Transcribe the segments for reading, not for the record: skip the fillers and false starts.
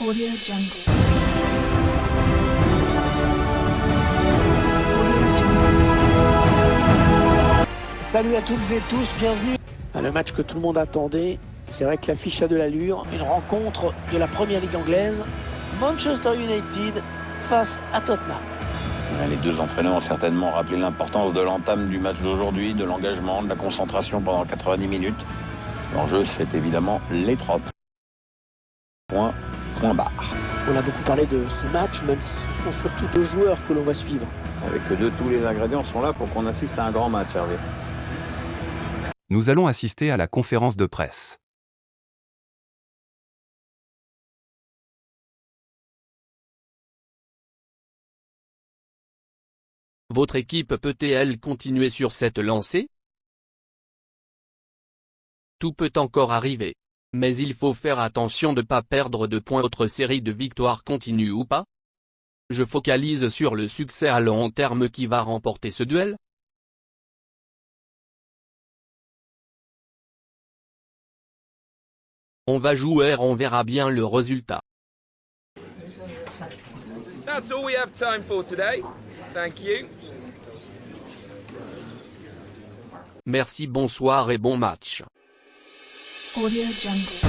Audio Jungle. Salut à toutes et tous, bienvenue à le match que tout le monde attendait. C'est vrai que l'affiche a de l'allure, une rencontre de la première ligue anglaise, Manchester United face à Tottenham. Les deux entraîneurs ont certainement rappelé l'importance de l'entame du match d'aujourd'hui, de l'engagement, de la concentration pendant 90 minutes. L'enjeu, c'est évidemment les tropes. Point barre. On a beaucoup parlé de ce match, même si ce sont surtout deux joueurs que l'on va suivre. Avec eux deux, tous les ingrédients sont là pour qu'on assiste à un grand match, Hervé. Nous allons assister à la conférence de presse. Votre équipe peut-elle continuer sur cette lancée? Tout peut encore arriver. Mais il faut faire attention de ne pas perdre de points. Votre série de victoires continue ou pas? Je focalise sur le succès à long terme qui va remporter ce duel. On va jouer, on verra bien le résultat. That's all we have time for today. Thank you. Merci, bonsoir et bon match. Audio Jungle.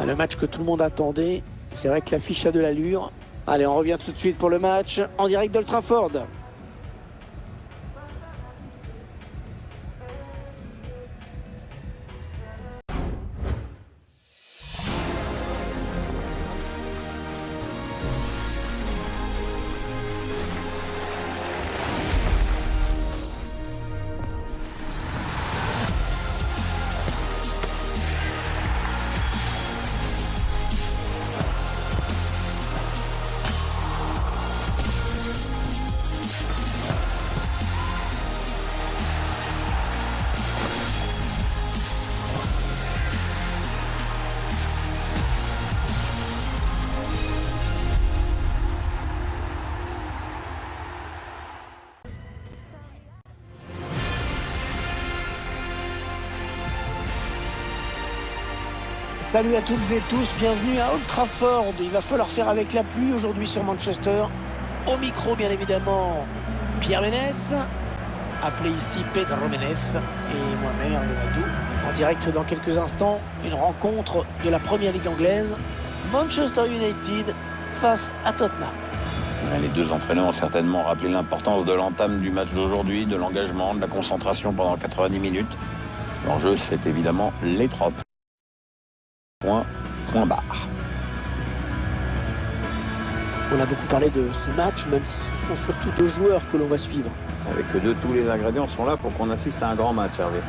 Le match que tout le monde attendait, c'est vrai que l'affiche a de l'allure. Allez, on revient tout de suite pour le match en direct d'Old Trafford. Salut à toutes et tous, bienvenue à Old Trafford. Il va falloir faire avec la pluie aujourd'hui sur Manchester. Au micro, bien évidemment, Pierre Ménès, appelé ici Pedro Ménez, et moi-même, Hervé Madou. En direct dans quelques instants, une rencontre de la première ligue anglaise, Manchester United face à Tottenham. Les deux entraîneurs ont certainement rappelé l'importance de l'entame du match d'aujourd'hui, de l'engagement, de la concentration pendant 90 minutes. L'enjeu, c'est évidemment les tropes. Point barre. On a beaucoup parlé de ce match, même si ce sont surtout deux joueurs que l'on va suivre. Avec eux deux, tous les ingrédients sont là pour qu'on assiste à un grand match, Hervé.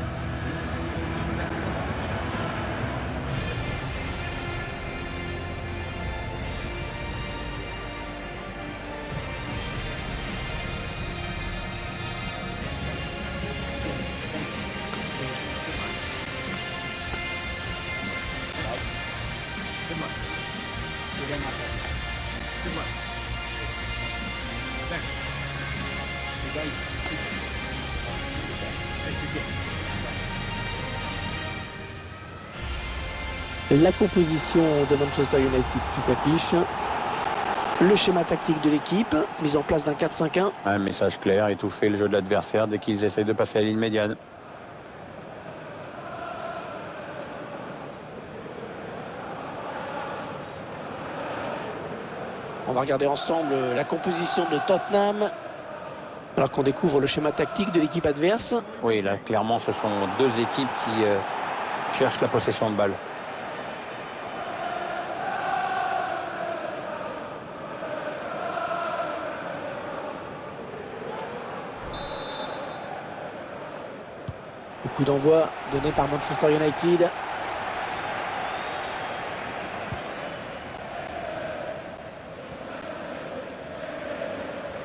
La composition de Manchester United qui s'affiche. Le schéma tactique de l'équipe, mise en place d'un 4-5-1. Un message clair, étouffer le jeu de l'adversaire dès qu'ils essaient de passer à la ligne médiane. On va regarder ensemble la composition de Tottenham, alors qu'on découvre le schéma tactique de l'équipe adverse. Oui, là, clairement, ce sont deux équipes qui cherchent la possession de balle. Le coup d'envoi donné par Manchester United.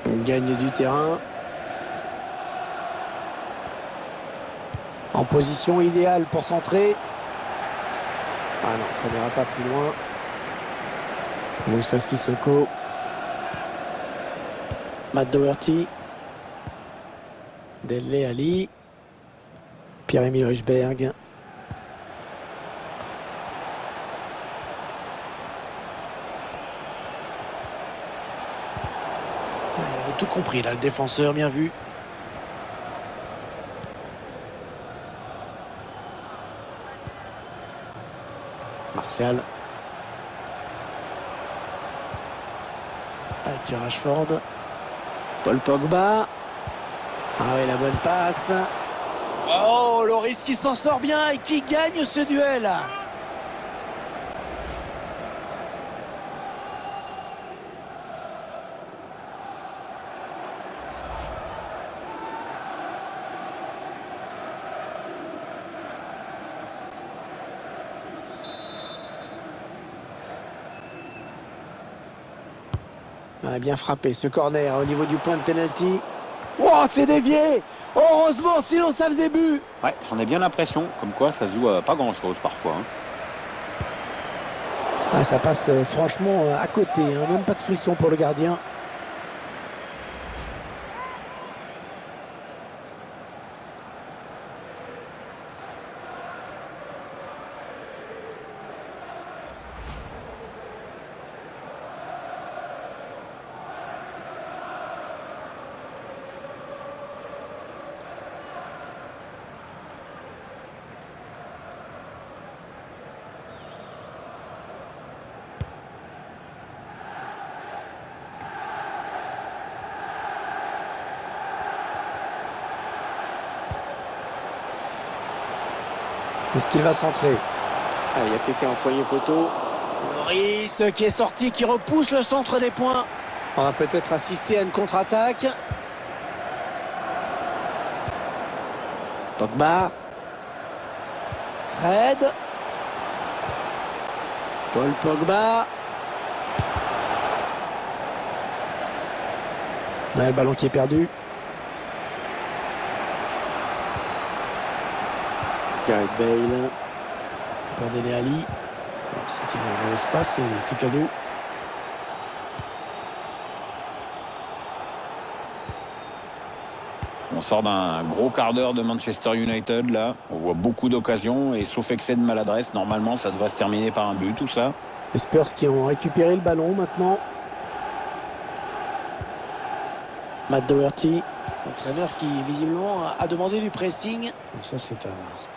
Il gagne du terrain. En position idéale pour centrer. Ah non, ça n'ira pas plus loin. Moussa Sissoko. Matt Doherty. Dele Ali. Pierre-Emile Højbjerg. Il avait tout compris là, le défenseur, bien vu. Martial. Avec Rashford. Paul Pogba. Ah oui, la bonne passe. Oh, Loris qui s'en sort bien et qui gagne ce duel. Ah, bien frappé ce corner au niveau du point de pénalty. Oh, c'est dévié. Heureusement, sinon ça faisait but. Ouais, j'en ai bien l'impression, comme quoi ça se joue à pas grand-chose parfois. Ah, ça passe franchement à côté, hein. Même pas de frisson pour le gardien. Est-ce qu'il va centrer? Ah, il y a quelqu'un en premier poteau. Loris qui est sorti, qui repousse le centre des points. On va peut-être assister à une contre-attaque. Pogba. Fred. Paul Pogba. Le ballon qui est perdu. Gareth Bale. Pour Dele Ali. C'est qu'il va dans l'espace et c'est cadeau. On sort d'un gros quart d'heure de Manchester United là. On voit beaucoup d'occasions et sauf excès de maladresse, normalement ça devrait se terminer par un but tout ça. Les Spurs qui ont récupéré le ballon maintenant. Matt Doherty, l'entraîneur qui visiblement a demandé du pressing. Donc ça c'est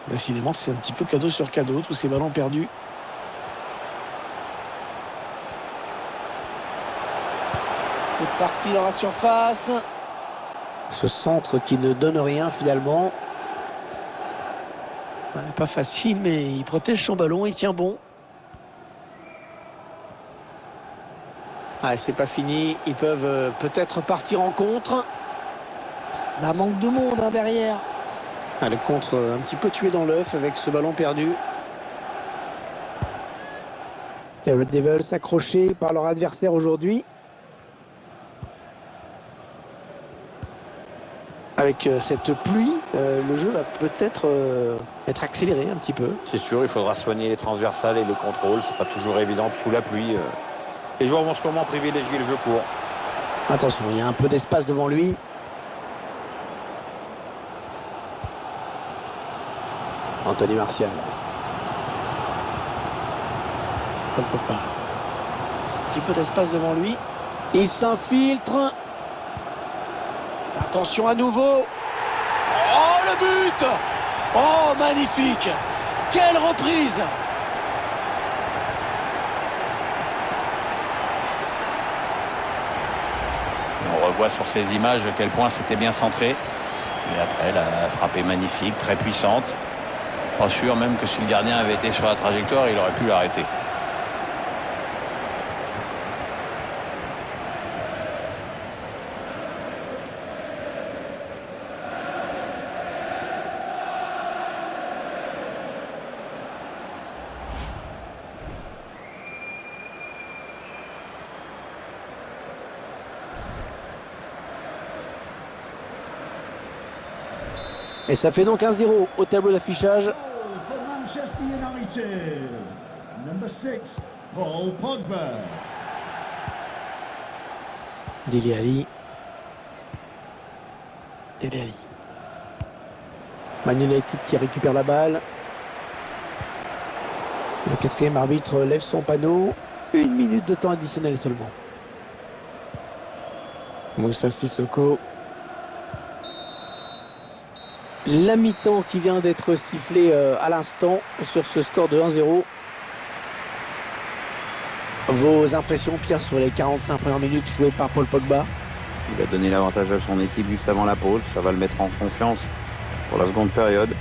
décidément c'est un petit peu cadeau sur cadeau, tous ces ballons perdus. C'est parti dans la surface. Ce centre qui ne donne rien finalement. Ouais, pas facile mais il protège son ballon, il tient bon. Ah, c'est pas fini, ils peuvent peut-être partir en contre. Ça manque de monde hein, derrière. Ah, le contre un petit peu tué dans l'œuf avec ce ballon perdu. Les Red Devils accrochés par leur adversaire aujourd'hui. Avec cette pluie, le jeu va peut-être être accéléré un petit peu. C'est sûr, il faudra soigner les transversales et les contrôles. C'est pas toujours évident sous la pluie. Les joueurs vont sûrement privilégier le jeu court. Attention, il y a un peu d'espace devant lui. Anthony Martial. Paul Pogba. Un petit peu d'espace devant lui. Il s'infiltre. Attention à nouveau. Oh, le but! Oh, magnifique! Quelle reprise! On revoit sur ces images à quel point c'était bien centré. Et après, la frappe est magnifique, très puissante. Pas sûr même que si le gardien avait été sur la trajectoire, il aurait pu l'arrêter. Et ça fait donc 1-0 au tableau d'affichage. Goal for Manchester United. Number 6, Paul Pogba. Dele Alli. Dele Alli. Man United qui récupère la balle. Le quatrième arbitre lève son panneau. 1 minute de temps additionnel seulement. Moussa Sissoko. La mi-temps qui vient d'être sifflée à l'instant sur ce score de 1-0. Vos impressions, Pierre, sur les 45 premières minutes jouées par Paul Pogba? Il a donné l'avantage à son équipe juste avant la pause. Ça va le mettre en confiance pour la seconde période.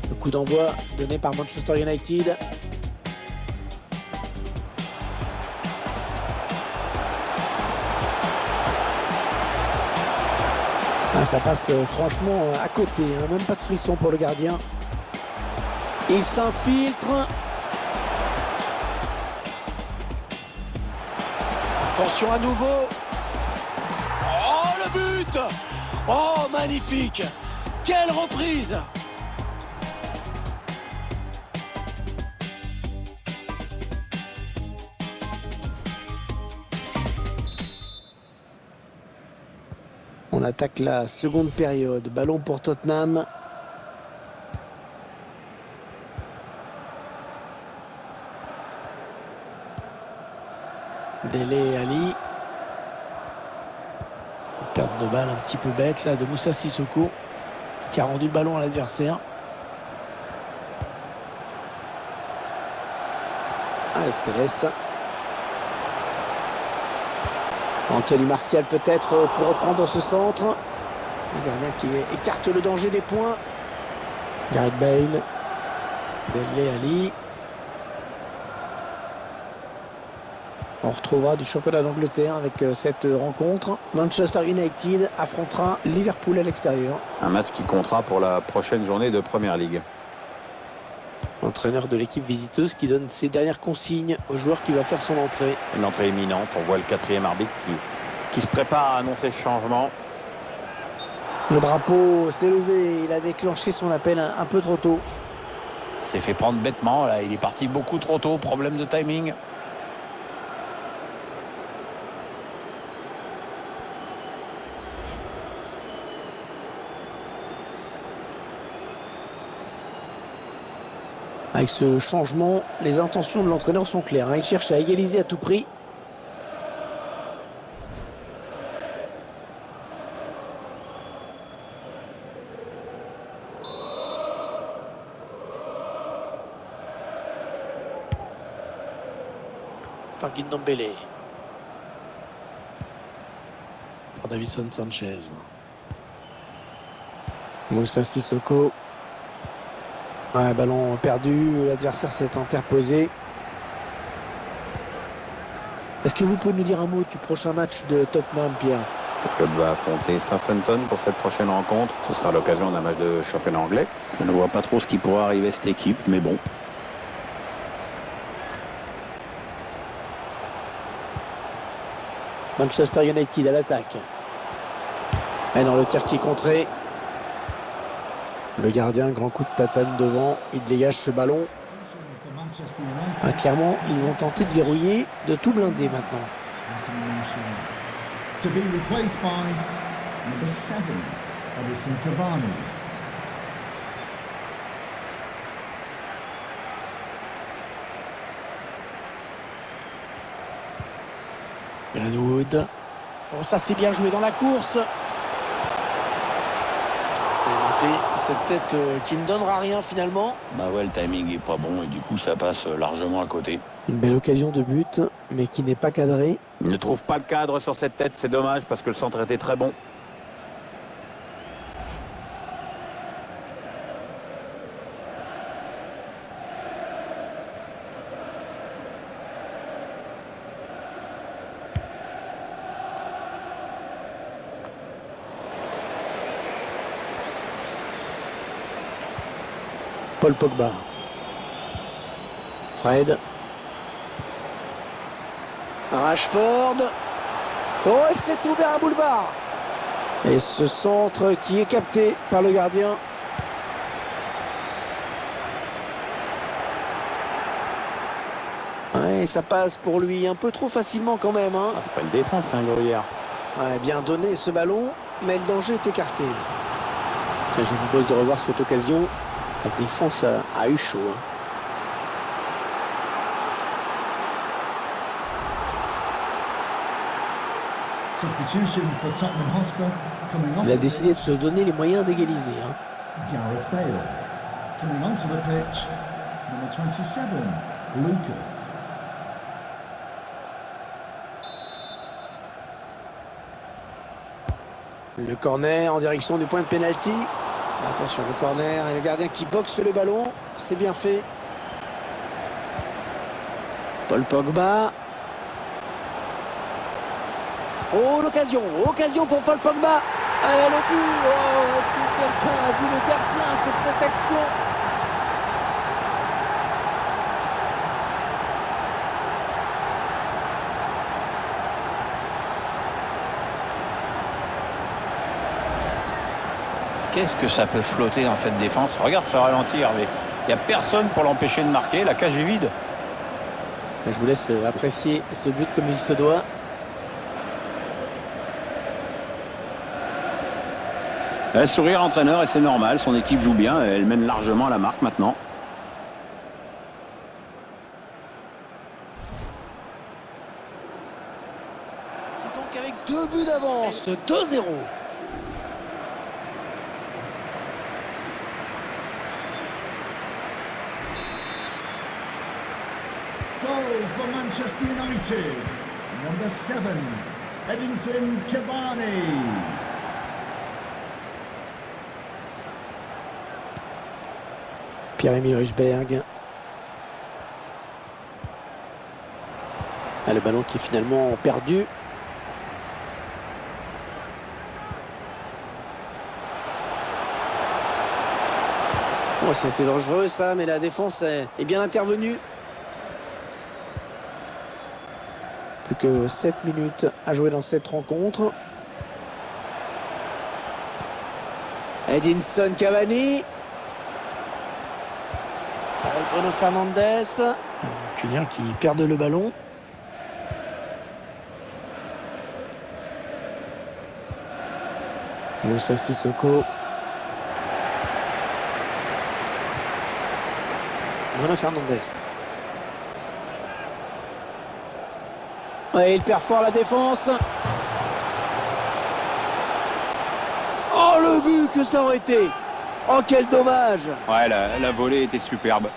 Le coup d'envoi donné par Manchester United. Ah, ça passe franchement à côté, hein, même pas de frisson pour le gardien. Il s'infiltre. Attention à nouveau. Oh, le but! Oh, magnifique! Quelle reprise! On attaque la seconde période. Ballon pour Tottenham. Dele Alli. Perte de balle un petit peu bête là de Moussa Sissoko qui a rendu le ballon à l'adversaire. Alex Telles. Anthony Martial peut-être pour reprendre ce centre. Le gardien qui écarte le danger des points. Gareth Bale. Dele Alli. On retrouvera du championnat d'Angleterre avec cette rencontre. Manchester United affrontera Liverpool à l'extérieur. Un match qui comptera pour la prochaine journée de Première Ligue. L'entraîneur de l'équipe visiteuse qui donne ses dernières consignes au joueur qui va faire son entrée. Une entrée imminente. On voit le quatrième arbitre qui se prépare à annoncer ce changement. Le drapeau s'est levé. Il a déclenché son appel un peu trop tôt. S'est fait prendre bêtement. Là, il est parti beaucoup trop tôt. Problème de timing. Avec ce changement, les intentions de l'entraîneur sont claires. Il cherche à égaliser à tout prix. Tanguy Ndombele. Pour Davinson Sanchez. Moussa Sissoko. Ouais, ballon perdu, l'adversaire s'est interposé. Est-ce que vous pouvez nous dire un mot du prochain match de Tottenham, Pierre? Le club va affronter Southampton pour cette prochaine rencontre. Ce sera l'occasion d'un match de championnat anglais. Je ne vois pas trop ce qui pourrait arriver à cette équipe, mais bon. Manchester United à l'attaque. Et dans le tir qui est contré. Le gardien, grand coup de tatane devant, il dégage ce ballon. Ah, clairement, ils vont tenter de verrouiller, de tout blinder maintenant. To be replaced by Number 7, Edison Cavani. Greenwood. Bon, ça c'est bien joué dans la course. C'est manqué cette tête qui ne donnera rien finalement. Bah ouais, le timing est pas bon et du coup ça passe largement à côté. Une belle occasion de but, mais qui n'est pas cadrée. Il ne trouve pas le cadre sur cette tête, c'est dommage parce que le centre était très bon. Paul Pogba. Fred. Rashford. Oh, il s'est ouvert un boulevard. Et ce centre qui est capté par le gardien. Ouais, ça passe pour lui un peu trop facilement quand même. Hein. Ah, c'est pas une défense, hein, Gruyère. Ouais, bien donné ce ballon, mais le danger est écarté. Tiens, je vous propose de revoir cette occasion. La défense a eu chaud. Hein. Substitution for Tottenham Hotspur coming off. Il a the décidé de se donner les moyens d'égaliser. Hein. Gareth Bale. Coming onto the pitch, number 27, Lucas. Le corner en direction du point de pénalty. Attention, le corner et le gardien qui boxe le ballon. C'est bien fait. Paul Pogba. Oh, l'occasion. Occasion pour Paul Pogba. Allez, le but. Oh, est-ce que quelqu'un a vu le gardien sur cette action? Qu'est-ce que ça peut flotter dans cette défense? Regarde ça ralentir, mais il n'y a personne pour l'empêcher de marquer. La cage est vide. Je vous laisse apprécier ce but comme il se doit. Elle sourit à l'entraîneur et c'est normal. Son équipe joue bien. Elle mène largement à la marque maintenant. C'est donc avec 2 buts d'avance, 2-0. Goal for Manchester United. Number 7, Edinson Cavani. Pierre-Emile Hojbjerg. Ah, le ballon qui est finalement perdu. Oh, c'était dangereux ça, mais la défense est bien intervenue. Plus que 7 minutes à jouer dans cette rencontre. Edinson Cavani. Avec Bruno Fernandes. Julien qui perd le ballon. Moussa Sissoko. Bruno Fernandes. Ouais, il perd fort la défense. Oh, le but que ça aurait été. Oh, quel dommage. Ouais, la volée était superbe.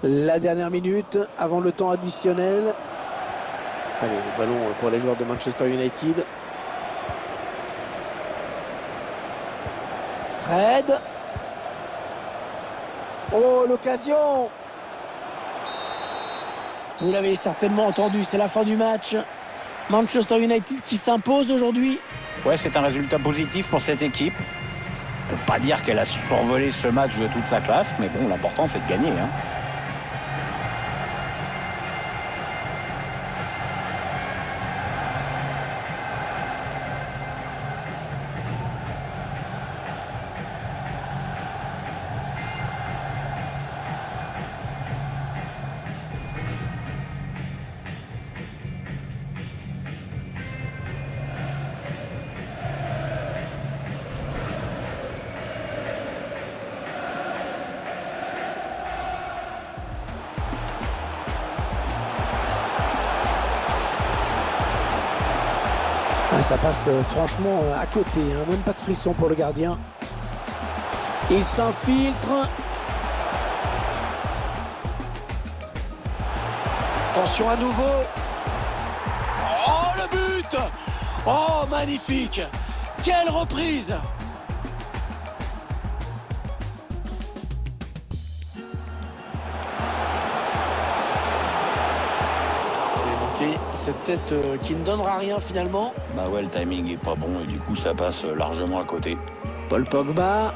La dernière minute avant le temps additionnel. Allez, le ballon pour les joueurs de Manchester United. Fred. Oh, l'occasion. Vous l'avez certainement entendu, c'est la fin du match. Manchester United qui s'impose aujourd'hui. Ouais, c'est un résultat positif pour cette équipe. On ne peut pas dire qu'elle a survolé ce match de toute sa classe, mais bon, l'important c'est de gagner, hein. Ah, ça passe franchement à côté, hein. Même pas de frisson pour le gardien. Il s'infiltre. Attention à nouveau. Oh, le but! Oh, magnifique! Quelle reprise! C'est manqué cette tête qui ne donnera rien finalement. Bah ouais, le timing est pas bon et du coup ça passe largement à côté. Paul Pogba.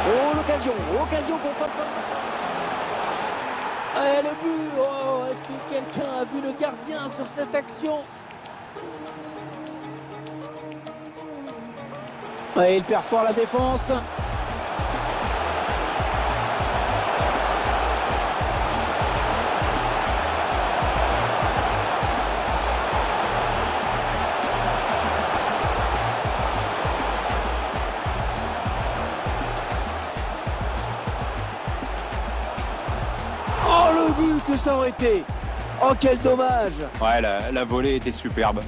Oh, l'occasion pour Paul Pogba. Et le but. Oh, est-ce que quelqu'un a vu le gardien sur cette action? Ouais, il perd fort la défense. Oh, le but que ça aurait été. Oh, quel dommage. Ouais, la volée était superbe.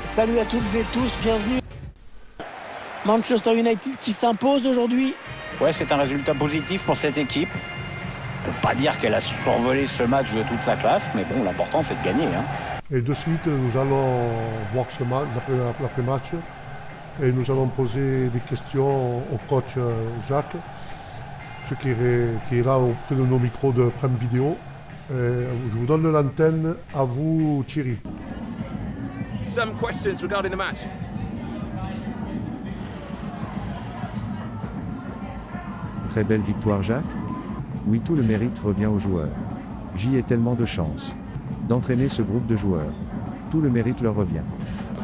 Salut à toutes et tous, bienvenue. Manchester United qui s'impose aujourd'hui. Ouais, c'est un résultat positif pour cette équipe. On ne peut pas dire qu'elle a survolé ce match de toute sa classe, mais bon, l'important c'est de gagner, hein. Et de suite, nous allons voir ce match, l'après-match, et nous allons poser des questions au coach Jacques, qui est là auprès de nos micros de Prime Vidéo. Je vous donne l'antenne, à vous Thierry. Some questions regarding the match. Très belle victoire Jacques? Oui, tout le mérite revient aux joueurs. J'y ai tellement de chance d'entraîner ce groupe de joueurs. Tout le mérite leur revient.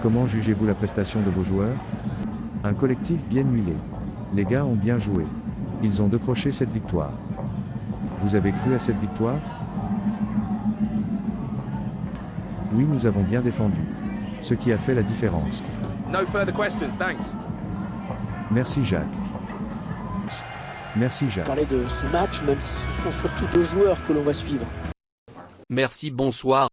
Comment jugez-vous la prestation de vos joueurs? Un collectif bien huilé. Les gars ont bien joué. Ils ont décroché cette victoire. Vous avez cru à cette victoire? Oui, nous avons bien défendu. Ce qui a fait la différence. No further questions, thanks. Merci Jacques. Merci Jacques. Parler de ce match, même si ce sont surtout deux joueurs que l'on va suivre. Merci, bonsoir.